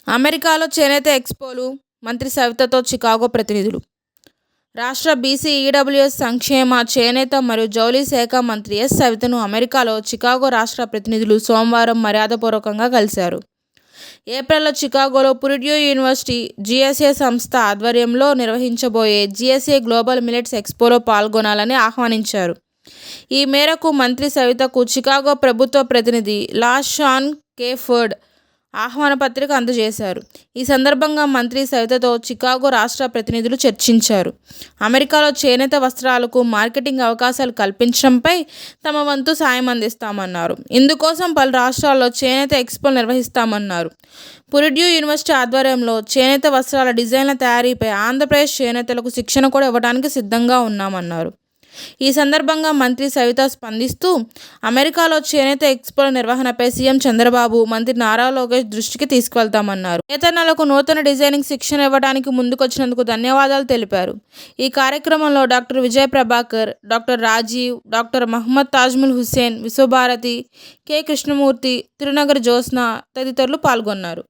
అమెరికాలో చేనేత ఎక్స్పోలు, మంత్రి సవితతో చికాగో ప్రతినిధులు. రాష్ట్ర బీసీ, ఈడబ్ల్యూఎస్ సంక్షేమ, చేనేత మరియు జౌళి శాఖ మంత్రి ఎస్. సవితను అమెరికాలో చికాగో రాష్ట్ర ప్రతినిధులు సోమవారం మర్యాదపూర్వకంగా కలిశారు. ఏప్రిల్లో చికాగోలో పుర్డ్యూ యూనివర్సిటీ, జీఎస్ఏ సంస్థ ఆధ్వర్యంలో నిర్వహించబోయే జీఎస్ఏ గ్లోబల్ మిల్లెట్స్ ఎక్స్పోలో పాల్గొనాలని ఆహ్వానించారు. ఈ మేరకు మంత్రి సవితకు చికాగో ప్రభుత్వ ప్రతినిధి లాషాన్ కే ఫర్డ్ ఆహ్వాన పత్రిక అందజేశారు. ఈ సందర్భంగా మంత్రి సవితతో చికాగో రాష్ట్ర ప్రతినిధులు చర్చించారు. అమెరికాలో చేనేత వస్త్రాలకు మార్కెటింగ్ అవకాశాలు కల్పించడంపై తమ వంతు సాయం అందిస్తామన్నారు. ఇందుకోసం పలు రాష్ట్రాల్లో చేనేత ఎక్స్పోలు నిర్వహిస్తామన్నారు. పుర్డ్యూ యూనివర్సిటీ ఆధ్వర్యంలో చేనేత వస్త్రాల డిజైన్ల తయారీపై ఆంధ్రప్రదేశ్ చేనేతలకు శిక్షణ కూడా ఇవ్వడానికి సిద్ధంగా ఉన్నామన్నారు. ఈ సందర్భంగా మంత్రి సవిత స్పందిస్తూ, అమెరికాలో చేనేత ఎక్స్పోల నిర్వహణపై సీఎం చంద్రబాబు, మంత్రి నారా లోకేష్ దృష్టికి తీసుకువెళ్తామన్నారు. నేతన్నలకు నూతన డిజైనింగ్ శిక్షణ ఇవ్వడానికి ముందుకొచ్చినందుకు ధన్యవాదాలు తెలిపారు. ఈ కార్యక్రమంలో doctor Vijaya Prabhakar, doctor Rajiv, doctor Mohammed Tajmul Hussain, Vishwabharati, K. Krishnamurthy, Tirunagari Jyotsna తదితరులు పాల్గొన్నారు.